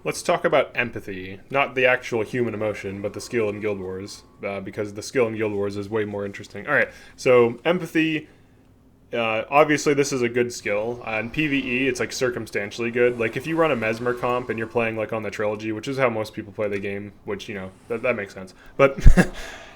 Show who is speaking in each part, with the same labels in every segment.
Speaker 1: Let's talk about empathy, not the actual human emotion, but the skill in Guild Wars, because the skill in Guild Wars is way more interesting. All right, so empathy. Obviously, this is a good skill. In PvE, it's like circumstantially good. Like if you run a Mesmer comp and you're playing like on the trilogy, which is how most people play the game, which that makes sense. But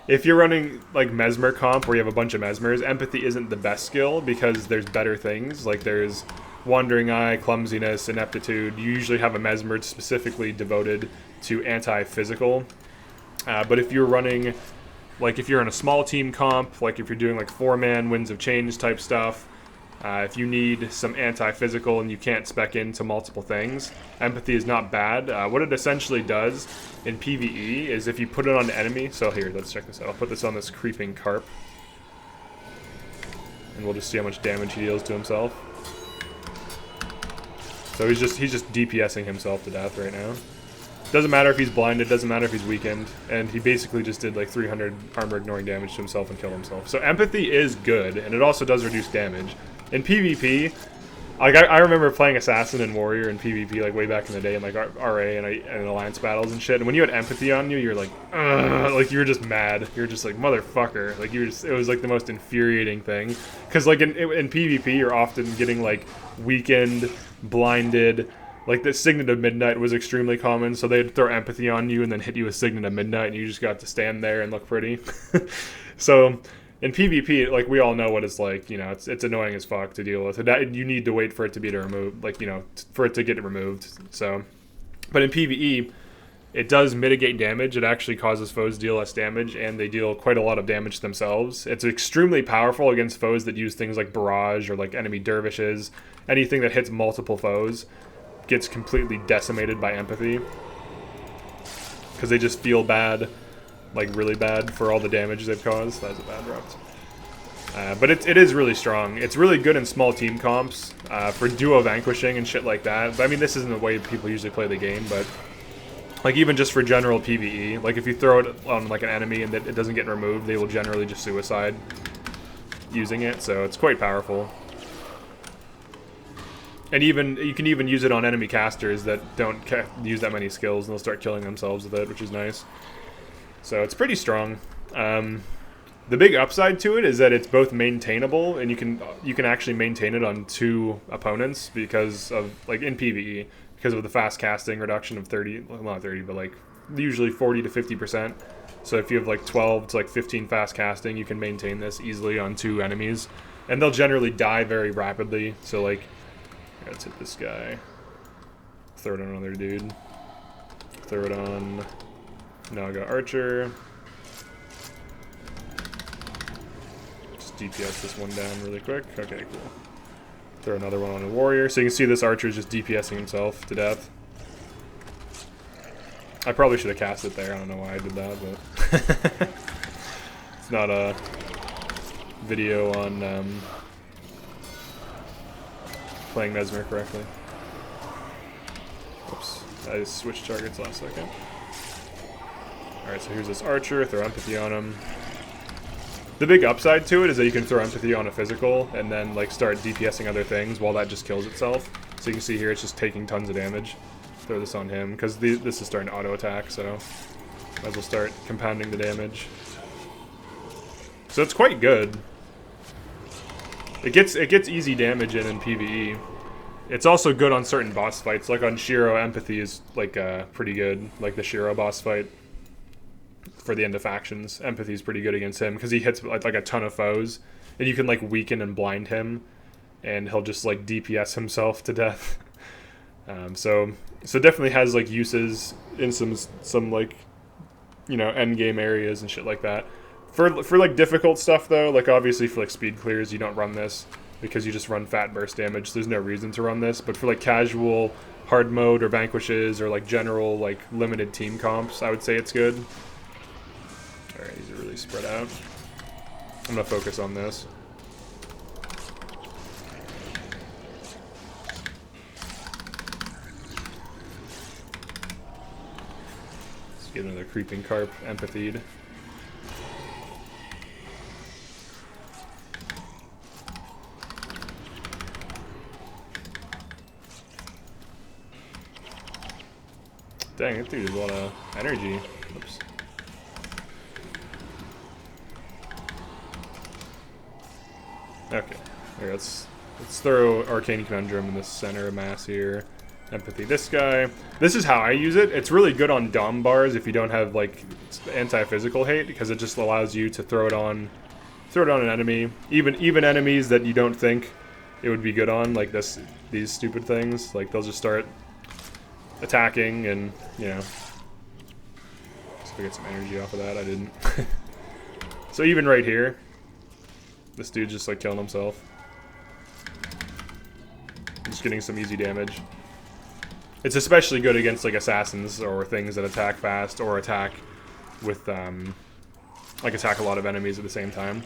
Speaker 1: if you're running like Mesmer comp where you have a bunch of Mesmers, empathy isn't the best skill because there's better things. Like there's Wandering Eye, Clumsiness, Ineptitude. You usually have a Mesmer specifically devoted to anti-physical. But if you're running, like if you're in a small team comp, like if you're doing like 4-man Winds of Change type stuff, if you need some anti-physical and you can't spec into multiple things, empathy is not bad. What it essentially does in PvE is if you put it on the enemy, so here, let's check this out. I'll put this on this Creeping Carp, and we'll just see how much damage he deals to himself. So he's just DPSing himself to death right now. Doesn't matter if he's blinded, doesn't matter if he's weakened, and he basically just did like 300 armor ignoring damage to himself and killed himself. So empathy is good, and it also does reduce damage. In PvP, like I remember playing Assassin and Warrior in PvP like way back in the day in like RA and Alliance battles and shit, and when you had empathy on you, you're like, ugh, like you were just mad. You're just like, motherfucker. Like it was like the most infuriating thing. Because like in PvP, you're often getting like weakened, blinded. Like the Signet of Midnight was extremely common, so they'd throw empathy on you and then hit you with Signet of Midnight, and you just got to stand there and look pretty. So in PvP, like we all know what it's like. You know, it's annoying as fuck to deal with. You need to wait for it to be removed, like for it to get removed. So, but in PvE, it does mitigate damage. It actually causes foes to deal less damage, and they deal quite a lot of damage themselves. It's extremely powerful against foes that use things like Barrage or like enemy dervishes. Anything that hits multiple foes gets completely decimated by empathy because they just feel bad, like really bad for all the damage they've caused. That was a bad route. But it is really strong. It's really good in small team comps for duo vanquishing and shit like that. But I mean, this isn't the way people usually play the game, but like even just for general PvE, like if you throw it on like an enemy and it doesn't get removed, they will generally just suicide using it, so it's quite powerful. And even you can even use it on enemy casters that don't use that many skills, and they'll start killing themselves with it, which is nice. So it's pretty strong. The big upside to it is that it's both maintainable, and you can actually maintain it on 2 opponents because of like in PvE because of the fast casting reduction of 30, well, not 30, but like usually 40 to 50%. So if you have like 12 to like 15 fast casting, you can maintain this easily on 2 enemies, and they'll generally die very rapidly. So like, let's hit this guy. Throw it on another dude. Throw it on. Now I got Archer. Just DPS this one down really quick. Okay, cool. Throw another one on a Warrior. So you can see this Archer is just DPSing himself to death. I probably should have cast it there. I don't know why I did that, but it's not a video on playing Mesmer correctly. Oops, I just switched targets last second. Alright, so here's this Archer, throw empathy on him. The big upside to it is that you can throw empathy on a physical and then like start DPSing other things while that just kills itself. So you can see here it's just taking tons of damage. Throw this on him, because this is starting to auto-attack, so might as well start compounding the damage. So it's quite good. It gets easy damage in PvE. It's also good on certain boss fights. Like on Shiro, empathy is like pretty good. Like the Shiro boss fight for the end of factions, empathy is pretty good against him because he hits like a ton of foes, and you can like weaken and blind him, and he'll just like DPS himself to death. So definitely has like uses in some like, you know, end game areas and shit like that. For like difficult stuff though, like obviously for like speed clears, you don't run this because you just run fat burst damage. There's no reason to run this. But for like casual hard mode or vanquishes or like general like limited team comps, I would say it's good. All right, these are really spread out. I'm gonna focus on this. Let's get another Creeping Carp empathied. Dang, that dude has a lot of energy. Oops. Okay, here, let's throw Arcane Conundrum in the center of mass here. Empathy this guy. This is how I use it. It's really good on Dom bars if you don't have like anti-physical hate, because it just allows you to throw it on an enemy. Even enemies that you don't think it would be good on, like these stupid things, like they'll just start attacking, and you know. So we get some energy off of that. I didn't. So even right here, this dude's just like killing himself. Just getting some easy damage. It's especially good against like assassins or things that attack fast or attack with like attack a lot of enemies at the same time.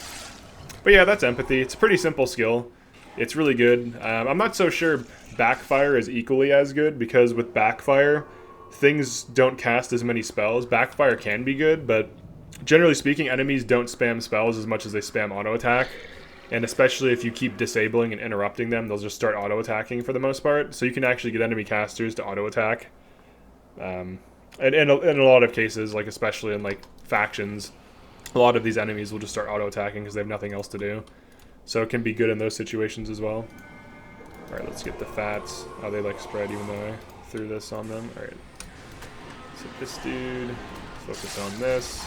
Speaker 1: But yeah, that's Empathy. It's a pretty simple skill. It's really good. I'm not so sure Backfire is equally as good, because with Backfire, things don't cast as many spells. Backfire can be good, but generally speaking, enemies don't spam spells as much as they spam auto attack. And especially if you keep disabling and interrupting them, they'll just start auto-attacking for the most part. So you can actually get enemy casters to auto-attack. And in a lot of cases, like especially in like factions, a lot of these enemies will just start auto-attacking because they have nothing else to do. So it can be good in those situations as well. Alright, let's get the fats. How they like spread even though I threw this on them. Alright. Let's hit this dude. Focus on this.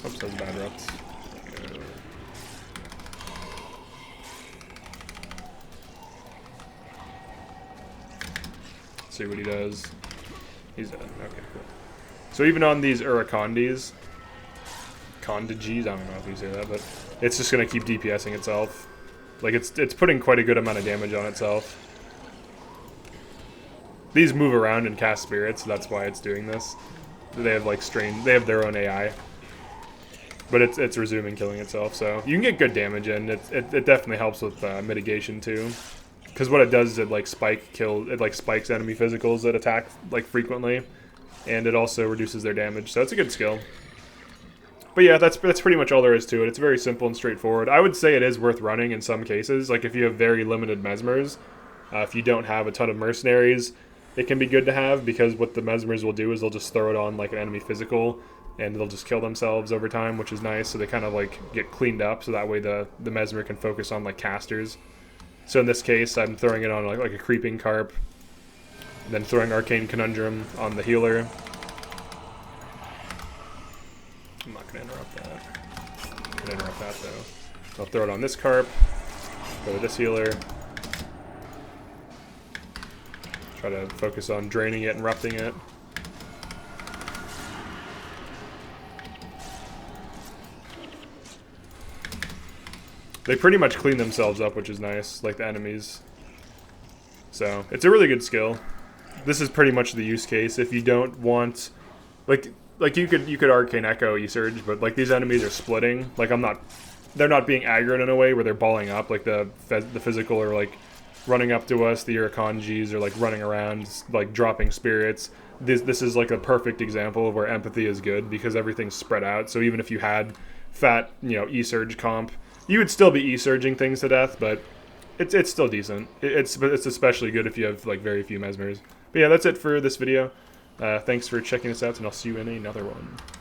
Speaker 1: Oops, that was bad reps. See what he does. He's dead. Okay, cool. So even on these Urakandis, Kondages, I don't know if you say that, but it's just gonna keep DPSing itself. Like it's putting quite a good amount of damage on itself. These move around and cast spirits, so that's why it's doing this. They have like they have their own AI. But it's resuming killing itself, so you can get good damage in. It definitely helps with mitigation too, because what it does is it like spikes enemy physicals that attack like frequently, and it also reduces their damage. So it's a good skill. But yeah, that's pretty much all there is to it. It's very simple and straightforward. I would say it is worth running in some cases. Like if you have very limited mesmers, if you don't have a ton of mercenaries, it can be good to have, because what the mesmers will do is they'll just throw it on like an enemy physical, and they'll just kill themselves over time, which is nice. So they kind of like get cleaned up, so that way the mesmer can focus on like casters. So in this case, I'm throwing it on like a creeping carp, and then throwing Arcane Conundrum on the healer. I'm not gonna interrupt that. I'm gonna interrupt that though. I'll throw it on this carp, go to this healer. Try to focus on draining it and erupting it. They pretty much clean themselves up, which is nice, like the enemies. So, it's a really good skill. This is pretty much the use case. If you don't want... Like you could Arcane Echo E-Surge, but like these enemies are splitting. Like they're not being aggroed in a way where they're balling up. Like the physical are like running up to us. The Urakanjis are like running around, like dropping spirits. This is like a perfect example of where Empathy is good, because everything's spread out. So even if you had fat, E-Surge comp, you would still be E-Surging things to death, but it's still decent. It's especially good if you have like very few mesmers. But yeah, that's it for this video. Thanks for checking this out, and I'll see you in another one.